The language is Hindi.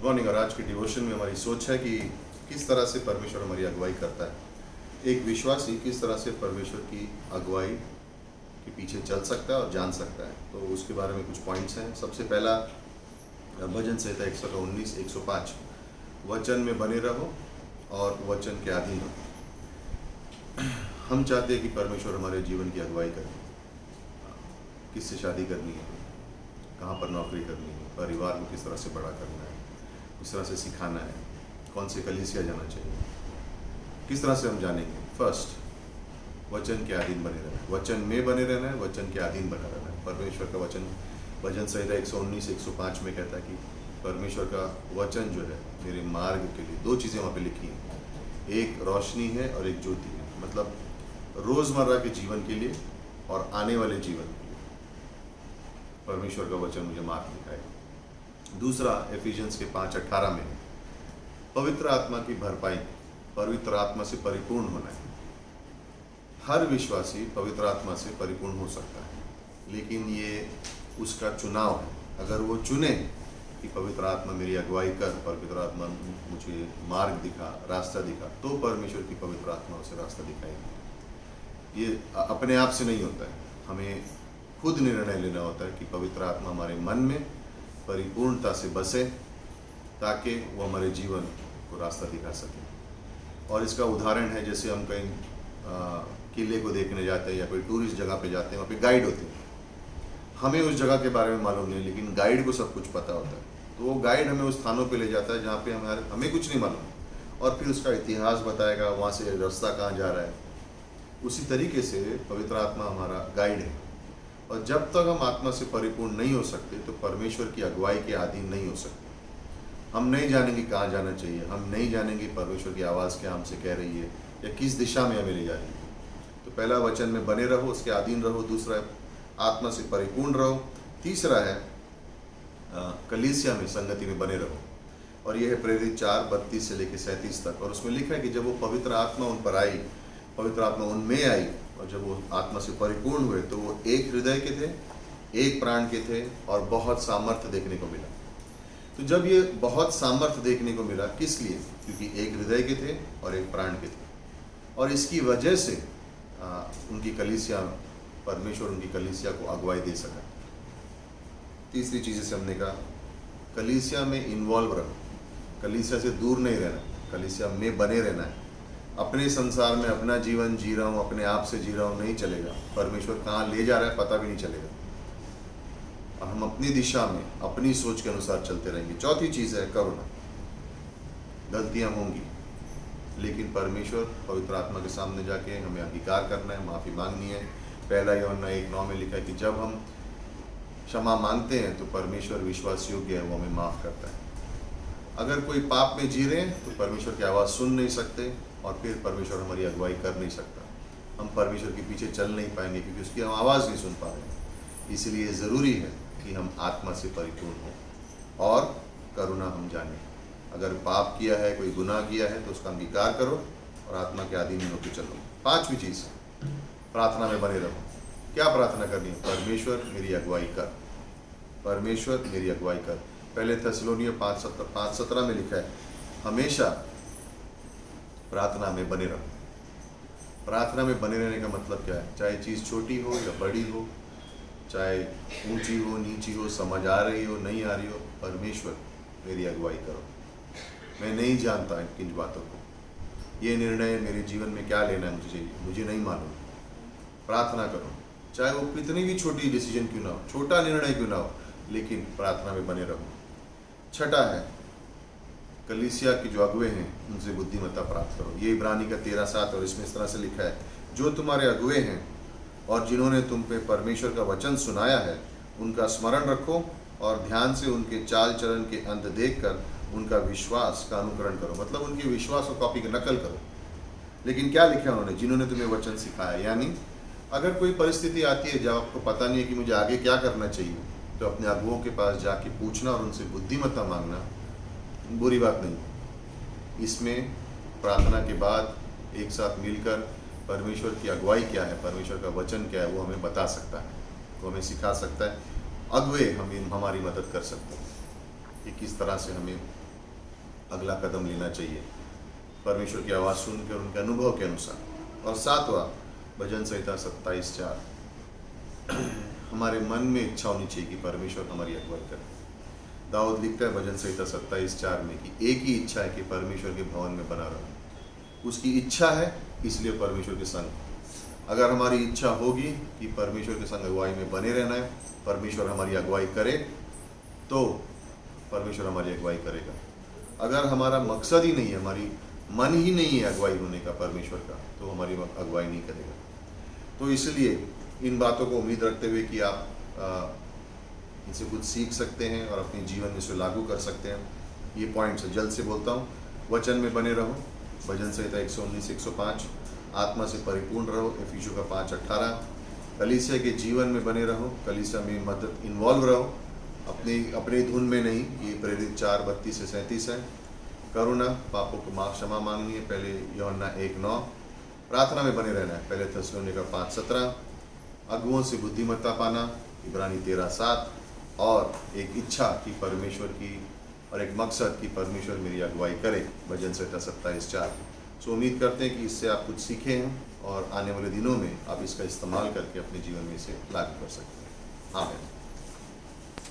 Good morning. और आज की डिवोशन में हमारी सोच है कि किस तरह से परमेश्वर हमारी अगुवाई करता है। एक विश्वासी किस तरह से परमेश्वर की अगुवाई के पीछे चल सकता है और जान सकता है, तो उसके बारे में कुछ पॉइंट्स हैं। सबसे पहला भजन संहिता 119 105, वचन में बने रहो और वचन के अधीन रहो। हम चाहते हैं कि परमेश्वर हमारे जीवन की अगुवाई करे। किससे शादी करनी है, कहाँ पर नौकरी करनी है, परिवार को किस तरह से बड़ा करना है, किस तरह से सिखाना है, कौन से कलीसिया जाना चाहिए, किस तरह से हम जानेंगे। फर्स्ट, वचन के अधीन बने रहना है, वचन में बने रहना है, वचन के अधीन बना रहना है। परमेश्वर का वचन भजन संहिता 119 105 में कहता है कि परमेश्वर का वचन जो है मेरे मार्ग के लिए, दो चीज़ें वहाँ पे लिखी हैं, एक रोशनी है और एक ज्योति है। मतलब रोज़मर्रा के जीवन के लिए और आने वाले जीवन के लिए परमेश्वर का वचन मुझे मार्ग दिखाएगा। दूसरा, एफिशियंस के 5:18 में पवित्र आत्मा की भरपाई, पवित्र आत्मा से परिपूर्ण होना है। हर विश्वासी पवित्र आत्मा से परिपूर्ण हो सकता है, लेकिन ये उसका चुनाव है। अगर वो चुने कि पवित्र आत्मा मेरी अगुवाई कर, पवित्र आत्मा मुझे मार्ग दिखा, रास्ता दिखा, तो परमेश्वर की पवित्र आत्मा उसे रास्ता दिखाएगी। ये अपने आप से नहीं होता है, हमें खुद निर्णय लेना होता है कि पवित्र आत्मा हमारे मन में परिपूर्णता से बसे ताकि वो हमारे जीवन को रास्ता दिखा सके। और इसका उदाहरण है, जैसे हम कहीं किले को देखने जाते हैं या कोई टूरिस्ट जगह पे जाते हैं, वहाँ पे गाइड होते हैं। हमें उस जगह के बारे में मालूम नहीं, लेकिन गाइड को सब कुछ पता होता है। तो वो गाइड हमें उस स्थानों पे ले जाता है जहाँ पे हमें कुछ नहीं मालूम, और फिर उसका इतिहास बताएगा, वहाँ से रास्ता कहाँ जा रहा है। उसी तरीके से पवित्र आत्मा हमारा गाइड है। और जब तक हम आत्मा से परिपूर्ण नहीं हो सकते तो परमेश्वर की अगुवाई के अधीन नहीं हो सकते। हम नहीं जानेंगे कहाँ जाना चाहिए, हम नहीं जानेंगे परमेश्वर की आवाज़ क्या हमसे कह रही है या किस दिशा में हमें ले जा रही है। तो पहला, वचन में बने रहो, उसके अधीन रहो। दूसरा, आत्मा से परिपूर्ण रहो। तीसरा है कलीसिया में, संगति में बने रहो। और यह है प्रेरित 4:32 से लेकर 37 तक। और उसमें लिखा है कि जब वो पवित्र आत्मा उन पर आई, पवित्र आत्मा उनमें आई, और जब वो आत्मा से परिपूर्ण हुए तो वो एक हृदय के थे, एक प्राण के थे और बहुत सामर्थ्य देखने को मिला। तो जब ये बहुत सामर्थ्य देखने को मिला, किस लिए? क्योंकि एक हृदय के थे और एक प्राण के थे, और इसकी वजह से उनकी कलीसिया, परमेश्वर उनकी कलीसिया को अगुवाई दे सका। तीसरी चीज़ से हमने कहा, कलीसिया में इन्वॉल्व रहो, कलीसिया से दूर नहीं रहना, कलीसिया में बने रहना है। अपने संसार में अपना जीवन जी रहा हूँ, अपने आप से जी रहा हूँ, नहीं चलेगा। परमेश्वर कहाँ ले जा रहा है पता भी नहीं चलेगा, और हम अपनी दिशा में अपनी सोच के अनुसार चलते रहेंगे। चौथी चीज़ है करुणा। गलतियाँ होंगी, लेकिन परमेश्वर पवित्र आत्मा के सामने जाके हमें अंगीकार करना है, माफ़ी मांगनी है। पहला यूहन्ना 1:9 में लिखा है कि जब हम क्षमा मांगते हैं तो परमेश्वर विश्वास योग्य है, वो हमें माफ़ करता है। अगर कोई पाप में जी रहे हैं तो परमेश्वर की आवाज़ सुन नहीं सकते, और फिर परमेश्वर हमारी अगुवाई कर नहीं सकता। हम परमेश्वर के पीछे चल नहीं पाएंगे क्योंकि उसकी हम आवाज़ नहीं सुन पा रहे। इसलिए ज़रूरी है कि हम आत्मा से परिपूर्ण हों और करुणा हम जानें। अगर पाप किया है, कोई गुनाह किया है, तो उसका अंगीकार करो और आत्मा के अधीन होकर चलो। पांचवी चीज़, प्रार्थना में बने रहो। क्या प्रार्थना करनी है? परमेश्वर मेरी अगुवाई कर, परमेश्वर मेरी अगुवाई कर। पहले थेसलोनिय 5:17 में लिखा है, हमेशा प्रार्थना में बने रहो। प्रार्थना में बने रहने का मतलब क्या है? चाहे चीज़ छोटी हो या बड़ी हो, चाहे ऊंची हो नीची हो, समझ आ रही हो नहीं आ रही हो, परमेश्वर मेरी अगुवाई करो। मैं नहीं जानता किन बातों को, ये निर्णय मेरे जीवन में क्या लेना है मुझे नहीं मालूम। प्रार्थना करो, चाहे वो कितनी भी छोटी डिसीजन क्यों ना हो, छोटा निर्णय क्यों ना हो, लेकिन प्रार्थना में बने रहो। छठा है, कलीसिया के जो अगुए हैं उनसे बुद्धिमत्ता प्राप्त करो। ये इब्रानी का 13:7, और इसमें इस तरह से लिखा है, जो तुम्हारे अगुए हैं और जिन्होंने तुम पे परमेश्वर का वचन सुनाया है, उनका स्मरण रखो और ध्यान से उनके चाल चलन के अंत देखकर उनका विश्वास का अनुकरण करो। मतलब उनके विश्वास को कॉपी कर नकल करो। लेकिन क्या लिखा उन्होंने? जिन्होंने तुम्हें वचन सिखाया। यानी अगर कोई परिस्थिति आती है जब आपको पता नहीं है कि मुझे आगे क्या करना चाहिए, तो अपने अगुओं के पास जाके पूछना और उनसे बुद्धिमत्ता मांगना बुरी बात नहीं। इसमें प्रार्थना के बाद एक साथ मिलकर परमेश्वर की अगुवाई क्या है, परमेश्वर का वचन क्या है, वो हमें बता सकता है, वो हमें सिखा सकता है। अगुए हमारी मदद कर सकते हैं कि किस तरह से हमें अगला कदम लेना चाहिए परमेश्वर की आवाज़ सुनकर उनके अनुभव के अनुसार। और 7वां भजन संहिता 27:4 हमारे मन में इच्छा होनी चाहिए कि परमेश्वर हमारी अगुवाई करे। दाऊद लिखता है भजन संहिता 27:4 में कि एक ही इच्छा है कि परमेश्वर के भवन में बना रहो। उसकी इच्छा है, इसलिए परमेश्वर के संग। अगर हमारी इच्छा होगी कि परमेश्वर के संग अगुवाई में बने रहना है, परमेश्वर हमारी अगुवाई करे, तो परमेश्वर हमारी अगुवाई करेगा। अगर हमारा मकसद ही नहीं है, हमारी मन ही नहीं है अगुवाई होने का परमेश्वर का, तो हमारी अगुवाई नहीं करेगा। तो इसलिए इन बातों को उम्मीद रखते हुए कि आप इनसे कुछ सीख सकते हैं और अपने जीवन में इसे लागू कर सकते हैं। ये पॉइंट्स जल्द से बोलता हूँ। वचन में बने रहो, भजन संहिता 119-105। आत्मा से परिपूर्ण रहो, एफिसियों का 5:18। कलीसिया के जीवन में बने रहो, कलीसिया में मदद इन्वॉल्व रहो, अपने धुन में नहीं। ये प्रेरित 4:32-37 है। करुणा, पापों को क्षमा मांगनी है, पहले यूहन्ना 1:9। प्रार्थना में बने रहना है, पहले थिस्सलुनीके 5:17। अगुओं से बुद्धिमत्ता पाना, इब्रानी 13:7। और एक इच्छा की परमेश्वर की और एक मकसद की परमेश्वर मेरी अगुवाई करे, भजन संहिता 27:4। सो उम्मीद करते हैं कि इससे आप कुछ सीखे हैं और आने वाले दिनों में आप इसका इस्तेमाल करके अपने जीवन में इसे लागू कर सकते हैं। आमीन।